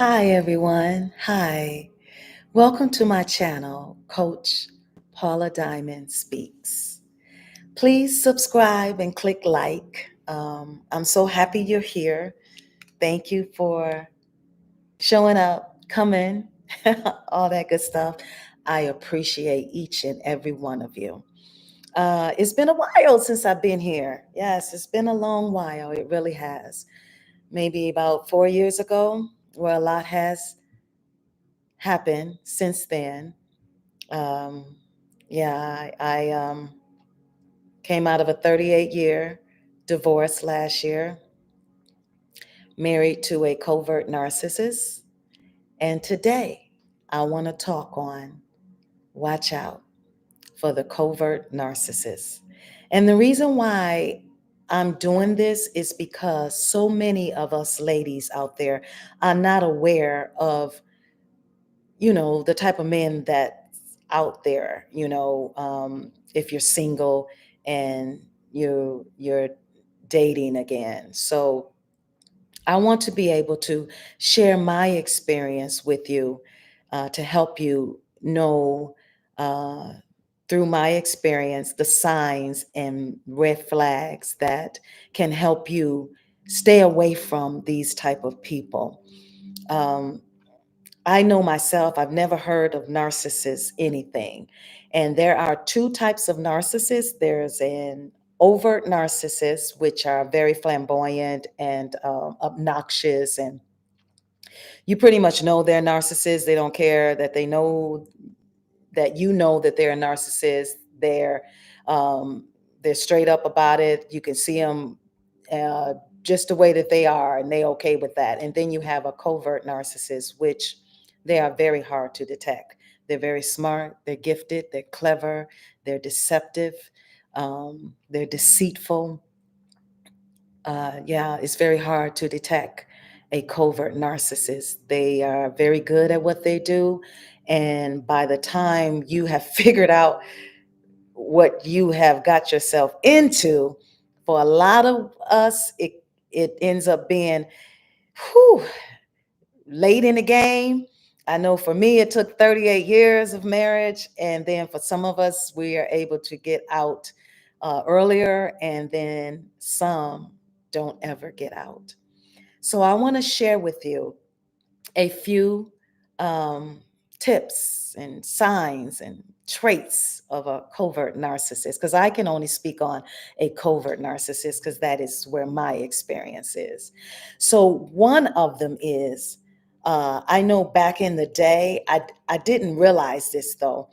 Hi, everyone. Hi. Welcome to my channel, Coach Paula Diamond Speaks. Please subscribe and click like. I'm so happy you're here. Thank you for showing up, coming, all that good stuff. I appreciate each and every one of you. It's been a while since I've been here. Yes, it's been a long while. It really has. Maybe about 4 years ago, where a lot has happened since then. Um, yeah, I came out of a 38-year divorce last year, married to a covert narcissist. And today I want to talk on watch out for the covert narcissist. And the reason why I'm doing this is because so many of us ladies out there are not aware of the type of men that's out there, if you're single and you're dating again. So I want to be able to share my experience with you to help you know uh, through my experience the signs and red flags that can help you stay away from these type of people. Um, I know myself, I've never heard of narcissist anything. And there are two types of narcissists. There's an overt narcissist, which are very flamboyant and obnoxious. And you pretty much know they're narcissists. They don't care that they know that you know that they're a narcissist. Um, they're straight up about it. You can see them uh, just the way that they are, and they okay with that. And then you have a covert narcissist, which they are very hard to detect. They're very smart. They're gifted. They're clever. They're deceptive. They're deceitful. Yeah, it's very hard to detect a covert narcissist. They are very good at what they do. And by the time you have figured out what you have got yourself into, for a lot of us, it ends up being whew, late in the game. I know for me, it took 38 years of marriage. And then for some of us, we are able to get out earlier, and then some don't ever get out. So I want to share with you a few um, tips and signs and traits of a covert narcissist, because I can only speak on a covert narcissist because that is where my experience is. So one of them is, I know back in the day, I didn't realize this though,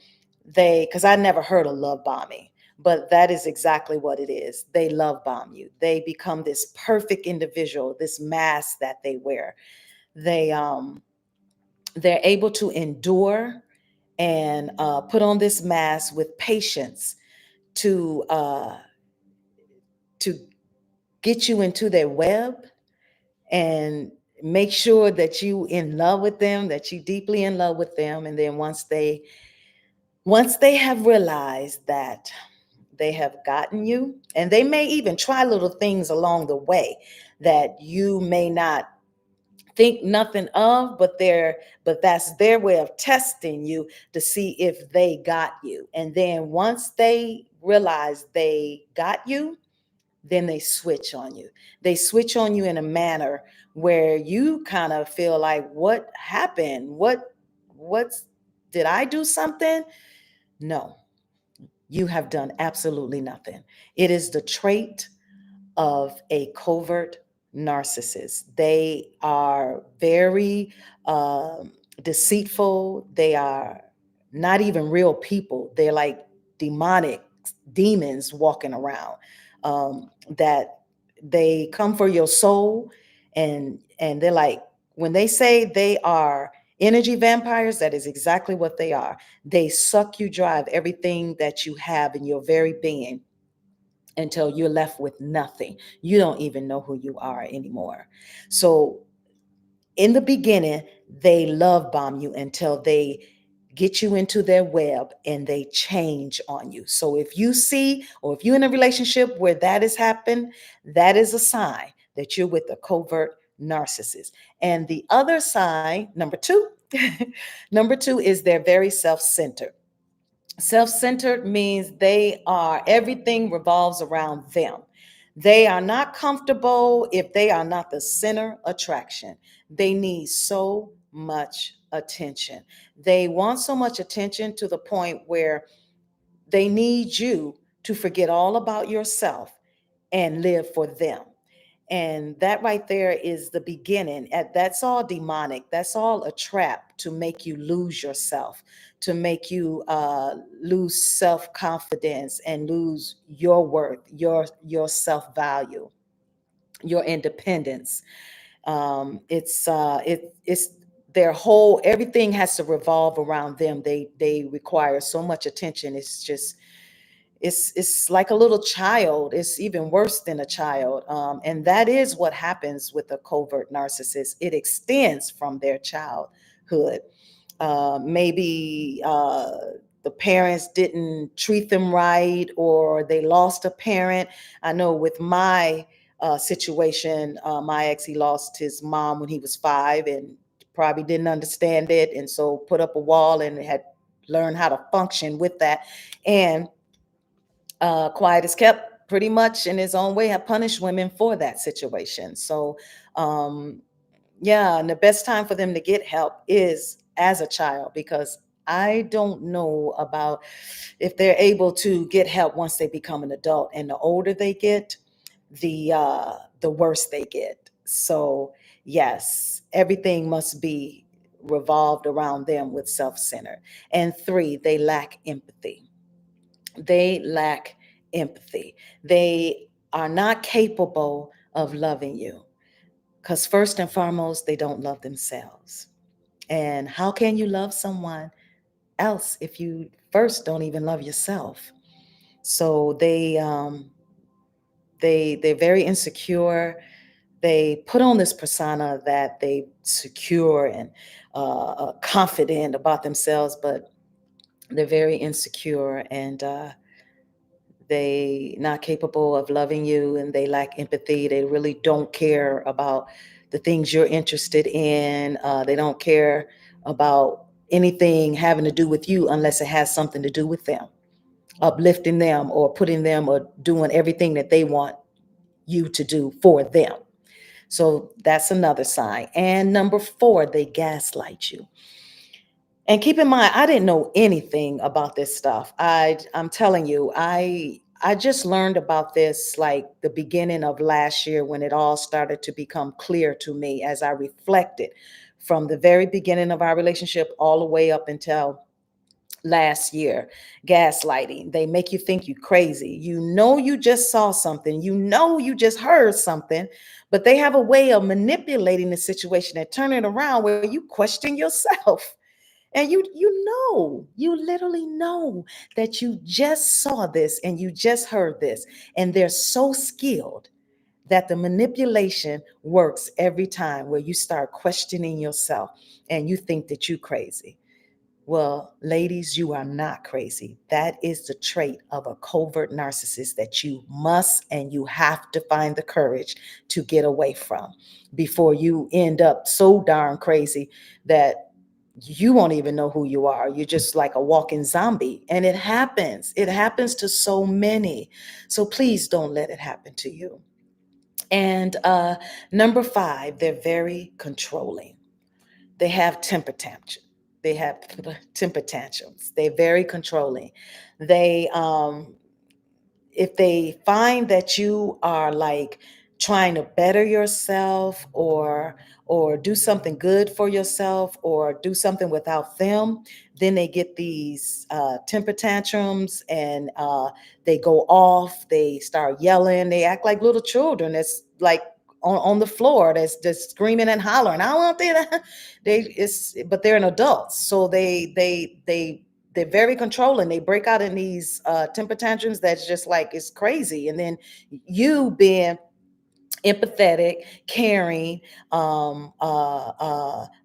because I never heard of love bombing. But that is exactly what it is. They love bomb you. They become this perfect individual, this mask that they wear. They they're able to endure and put on this mask with patience to uh, to get you into their web and make sure that you in love with them, that you deeply in love with them. And then once they have realized that they have gotten you, and they may even try little things along the way that you may not think nothing of, but that's their way of testing you to see if they got you. And then once they realize they got you, then they switch on you. They switch on you in a manner where you kind of feel like, what happened? What's did I do something? No, you have done absolutely nothing. It is the trait of a covert narcissist. They are very deceitful. They are not even real people. They're like demonic demons walking around. That they come for your soul, and they're like, when they say they are energy vampires, that is exactly what they are. They suck you dry of everything that you have in your very being until you're left with nothing. You don't even know who you are anymore. So in the beginning, they love bomb you until they get you into their web and they change on you. So if you see, or if you're in a relationship where that has happened, that is a sign that you're with a covert narcissist. And the other side, number two, number two is they're very self-centered. Self-centered means everything revolves around them. They are not comfortable if they are not the center attraction. They need so much attention. They want so much attention to the point where they need you to forget all about yourself and live for them. And that right there is the beginning. That's all demonic. That's all a trap to make you lose yourself, to make you lose self-confidence and lose your worth, your self-value, your independence. It's their whole, everything has to revolve around them. They require so much attention. It's like a little child. It's even worse than a child. And that is what happens with a covert narcissist. It extends from their childhood. Maybe the parents didn't treat them right, or they lost a parent. I know with my situation, my ex, he lost his mom when he was 5 and probably didn't understand it. And so put up a wall and had learned how to function with that. And quiet is kept, pretty much in his own way, have punished women for that situation. So, yeah, and the best time for them to get help is as a child, because I don't know about if they're able to get help once they become an adult. And the older they get, the worse they get. So, yes, everything must be revolved around them with self-centered. And 3, they lack empathy. They lack empathy. They are not capable of loving you because, first and foremost, they don't love themselves. And how can you love someone else if you first don't even love yourself? So they're very insecure. They put on this persona that they secure and confident about themselves, but they're very insecure, and they not capable of loving you, and they lack empathy. They really don't care about the things you're interested in. They don't care about anything having to do with you unless it has something to do with them, uplifting them or putting them or doing everything that they want you to do for them. So that's another sign. And number 4, they gaslight you. And keep in mind, I didn't know anything about this stuff. I'm telling you, I just learned about this like the beginning of last year, when it all started to become clear to me as I reflected from the very beginning of our relationship all the way up until last year. Gaslighting. They make you think you crazy. You know, you just saw something. You know, you just heard something, but they have a way of manipulating the situation and turning it around where you question yourself. And you literally know that you just saw this and you just heard this. And they're so skilled that the manipulation works every time, where you start questioning yourself and you think that you're crazy. Well, ladies, you are not crazy. That is the trait of a covert narcissist that you must and you have to find the courage to get away from before you end up so darn crazy that you won't even know who you are. You're just like a walking zombie. And it happens. It happens to so many. So please don't let it happen to you. And number 5, they're very controlling. They have temper tantrums. They have temper tantrums. They're very controlling. They if they find that you are like trying to better yourself, or do something good for yourself, or do something without them, then they get these temper tantrums, and they go off. They start yelling. They act like little children. It's like on the floor, that's just screaming and hollering. I don't want that. But they're an adult, so they're very controlling. They break out in these temper tantrums that's just like, it's crazy. And then you being empathetic, caring,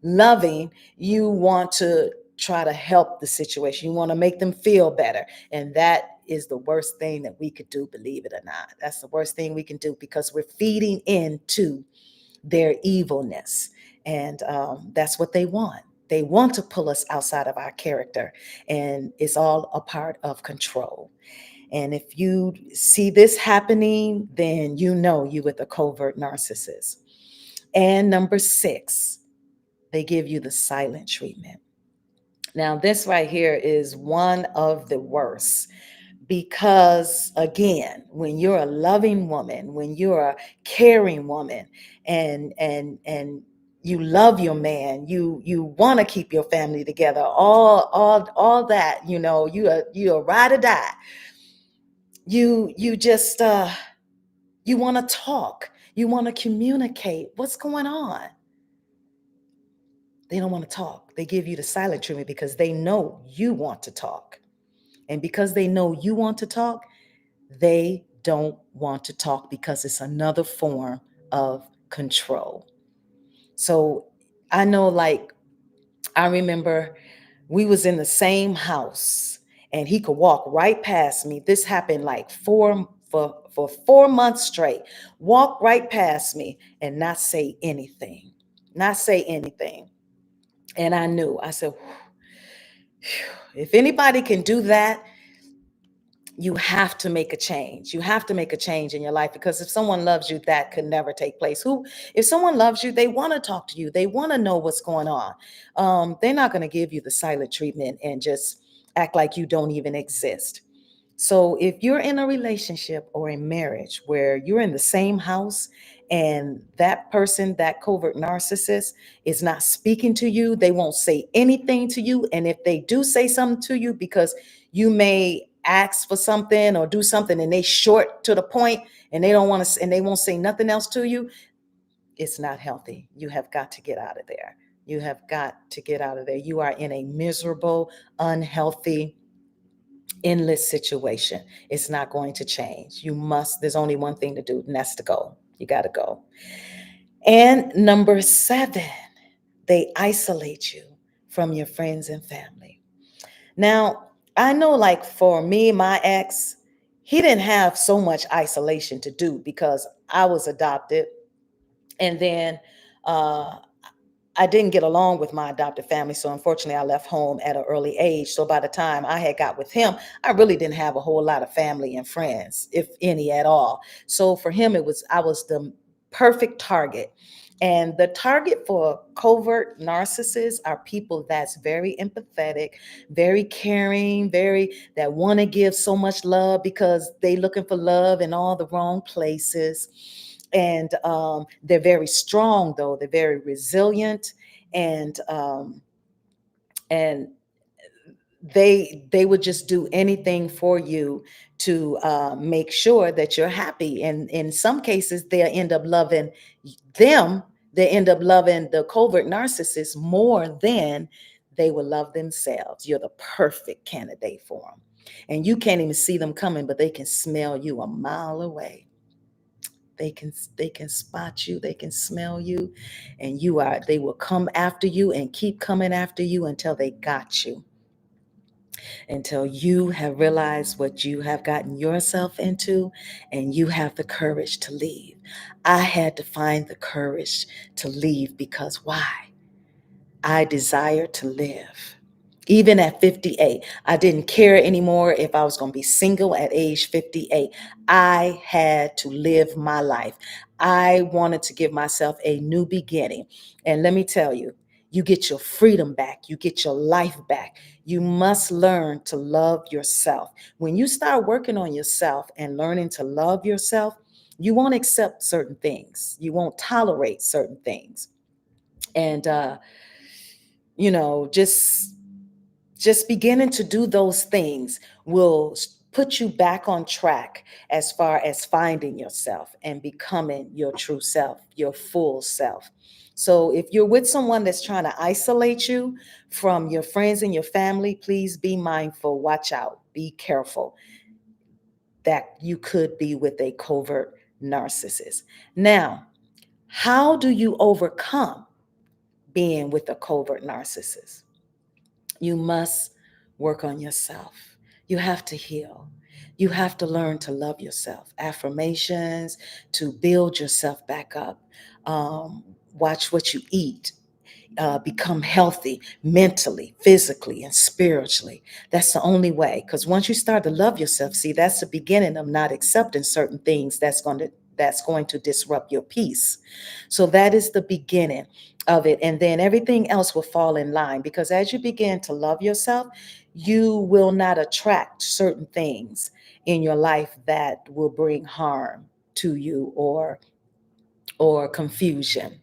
loving, you want to try to help the situation. You want to make them feel better. And that is the worst thing that we could do, believe it or not. That's the worst thing we can do, because we're feeding into their evilness. And that's what they want. They want to pull us outside of our character. And it's all a part of control. And if you see this happening, then you know you with a covert narcissist. And number 6, they give you the silent treatment. Now, this right here is one of the worst because, again, when you're a loving woman, when you're a caring woman, and you love your man, you want to keep your family together, all that, you ride or die. You just you want to talk, you want to communicate. What's going on? They don't want to talk. They give you the silent treatment because they know you want to talk. And because they know you want to talk, they don't want to talk because it's another form of control. So I know, like, I remember we was in the same house and he could walk right past me. This happened like for 4 months straight. Walk right past me and not say anything. Not say anything. And I knew, I said, if anybody can do that, you have to make a change. You have to make a change in your life, because if someone loves you, that could never take place. If someone loves you, they want to talk to you. They want to know what's going on. They're not going to give you the silent treatment and just act like you don't even exist. So if you're in a relationship or a marriage where you're in the same house and that person, that covert narcissist, is not speaking to you, they won't say anything to you. And if they do say something to you, because you may ask for something or do something and they short to the point and they don't want to, and they won't say nothing else to you, it's not healthy. You have got to get out of there. You have got to get out of there. You are in a miserable, unhealthy, endless situation. It's not going to change. There's only one thing to do, and that's to go. You got to go. And number 7, they isolate you from your friends and family. Now, I know, like, for me, my ex, he didn't have so much isolation to do because I was adopted. And then I didn't get along with my adopted family. So unfortunately, I left home at an early age. So by the time I had got with him, I really didn't have a whole lot of family and friends, if any at all. So for him, I was the perfect target. And the target for covert narcissists are people that's very empathetic, very caring, that want to give so much love because they looking for love in all the wrong places. And they're very strong, though. They're very resilient, and and they would just do anything for you to make sure that you're happy. And in some cases, they'll end up loving them. They end up loving the covert narcissist more than they will love themselves. You're the perfect candidate for them, and you can't even see them coming, but they can smell you a mile away. They can spot you, they can smell you, and they will come after you and keep coming after you until they got you, until you have realized what you have gotten yourself into and you have the courage to leave. I had to find the courage to leave because why? I desire to live. Even at 58, I didn't care anymore if I was going to be single at age 58. I had to live my life. I wanted to give myself a new beginning. And let me tell you, you get your freedom back. You get your life back. You must learn to love yourself. When you start working on yourself and learning to love yourself, you won't accept certain things. You won't tolerate certain things. And, just beginning to do those things will put you back on track as far as finding yourself and becoming your true self, your full self. So if you're with someone that's trying to isolate you from your friends and your family, please be mindful, watch out, be careful that you could be with a covert narcissist. Now, how do you overcome being with a covert narcissist? You must work on yourself. You have to heal. You have to learn to love yourself. Affirmations to build yourself back up. Watch what you eat. Become healthy mentally, physically, and spiritually. That's the only way. Because once you start to love yourself, see, that's the beginning of not accepting certain things that's going to disrupt your peace. So that is the beginning of it. And then everything else will fall in line, because as you begin to love yourself, you will not attract certain things in your life that will bring harm to you or confusion.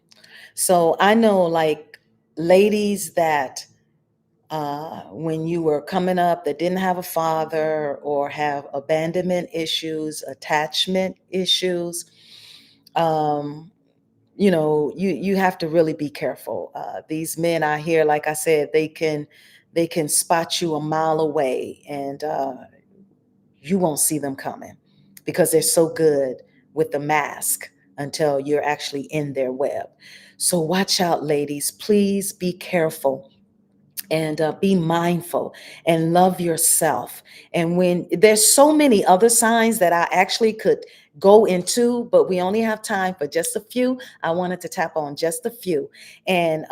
So I know, like, ladies that when you were coming up that didn't have a father or have abandonment issues, attachment issues, um, you have to really be careful. These men out here, like I said, they can spot you a mile away, and you won't see them coming because they're so good with the mask until you're actually in their web. So watch out, ladies. Please be careful and be mindful and love yourself. And when there's so many other signs that I actually could go into, but we only have time for just a few. I wanted to tap on just a few. And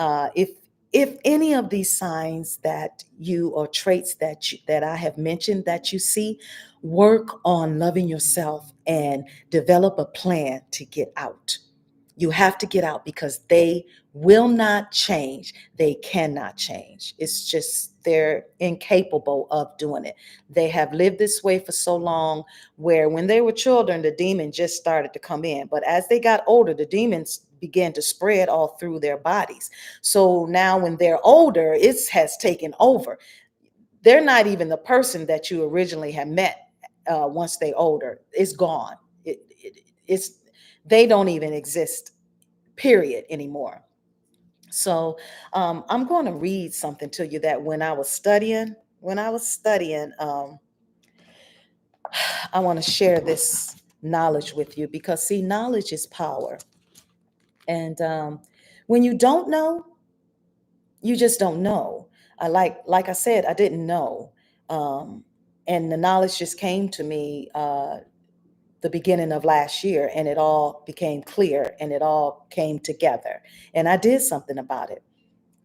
if any of these signs that you or traits that I have mentioned that you see, work on loving yourself and develop a plan to get out. You have to get out because they will not change. They cannot change. It's just they're incapable of doing it. They have lived this way for so long, where when they were children, the demon just started to come in. But as they got older, the demons began to spread all through their bodies. So now when they're older, it has taken over. They're not even the person that you originally had met. Once they older, it's gone. It's they don't even exist, period, anymore. So I'm going to read something to you that when I was studying, I want to share this knowledge with you, because see, knowledge is power. And when you don't know, you just don't know. Like I said, I didn't know, um, and the knowledge just came to me the beginning of last year, and it all became clear and it all came together, and I did something about it.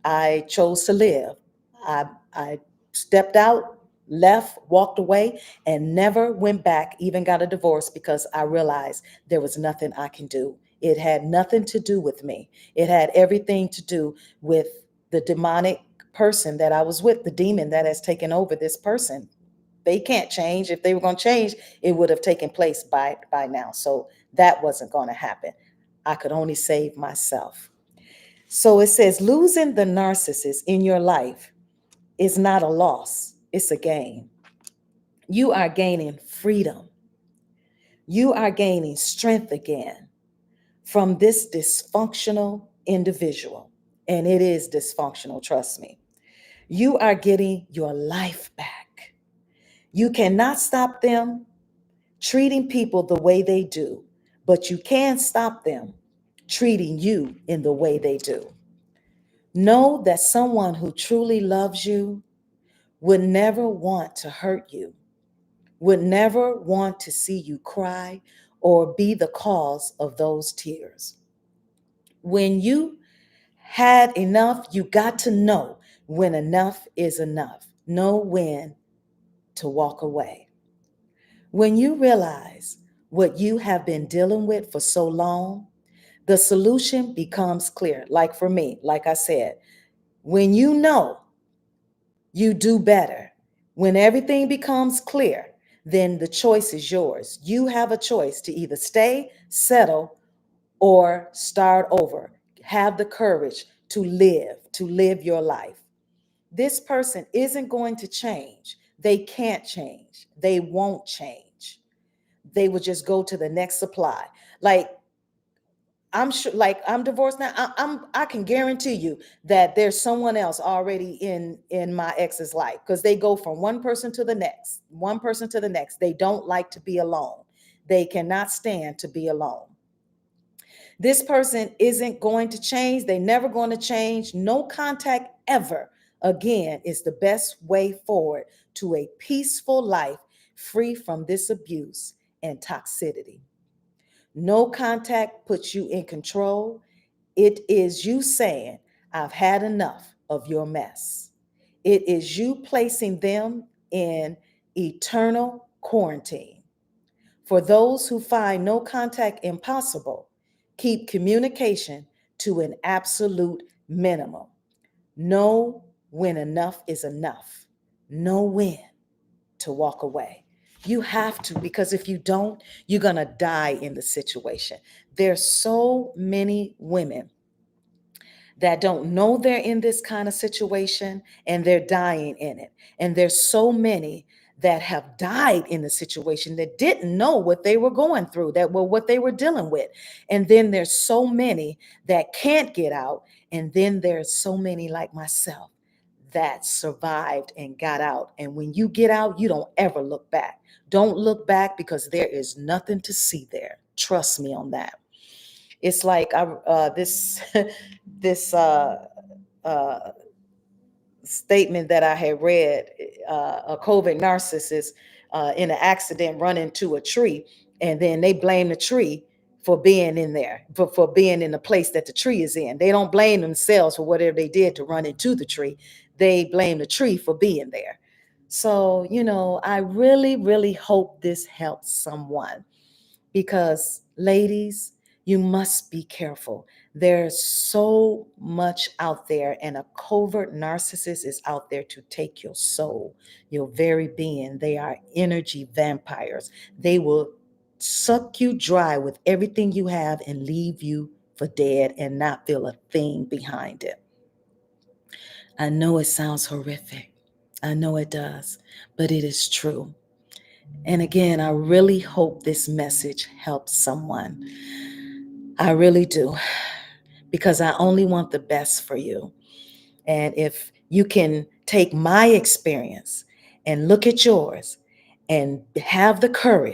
I chose to live. I stepped out, left, walked away, and never went back, even got a divorce, because I realized there was nothing I can do. It had nothing to do with me. It had everything to do with the demonic person that I was with, the demon that has taken over this person. They can't change. If they were going to change, it would have taken place by now. So that wasn't going to happen. I could only save myself. So it says losing the narcissist in your life is not a loss, it's a gain. You are gaining freedom. You are gaining strength again from this dysfunctional individual. And it is dysfunctional, trust me. You are getting your life back. You cannot stop them treating people the way they do, but you can stop them treating you in the way they do. Know that someone who truly loves you would never want to hurt you, would never want to see you cry or be the cause of those tears. When you had enough, you got to know when enough is enough. Know when to walk away. When you realize what you have been dealing with for so long, the solution becomes clear. Like for me, like I said, when you know, you do better. When everything becomes clear, then the choice is yours. You have a choice to either stay, settle, or start over. Have the courage to live your life. This person isn't going to change. They can't change. They won't change. They will just go to the next supply. Like, I'm sure, like, I'm divorced now. I can guarantee you that there's someone else already in my ex's life, because they go from one person to the next, one person to the next. They don't like to be alone. They cannot stand to be alone. This person isn't going to change. They're never going to change. No contact ever again is the best way forward to a peaceful life, free from this abuse and toxicity. No contact puts you in control. It is you saying, I've had enough of your mess. It is you placing them in eternal quarantine. For those who find no contact impossible, keep communication to an absolute minimum. Know when enough is enough. Know when to walk away. You have to, because if you don't, you're going to die in the situation. There's so many women that don't know they're in this kind of situation and they're dying in it. And there's so many that have died in the situation that didn't know what they were going through, that were what they were dealing with. And then there's so many that can't get out. And then there's so many like myself that survived and got out. And when you get out, you don't ever look back. Don't look back, because there is nothing to see there. Trust me on that. It's like this statement that I had read, a covert narcissist in an accident run into a tree, and then they blame the tree for being in there, for being in the place that the tree is in. They don't blame themselves for whatever they did to run into the tree. They blame the tree for being there. So, I really, really hope this helps someone, because ladies, you must be careful. There's so much out there, and a covert narcissist is out there to take your soul, your very being. They are energy vampires. They will suck you dry with everything you have and leave you for dead and not feel a thing behind it. I know it sounds horrific. I know it does, but it is true. And again, I really hope this message helps someone. I really do, because I only want the best for you. And if you can take my experience and look at yours and have the courage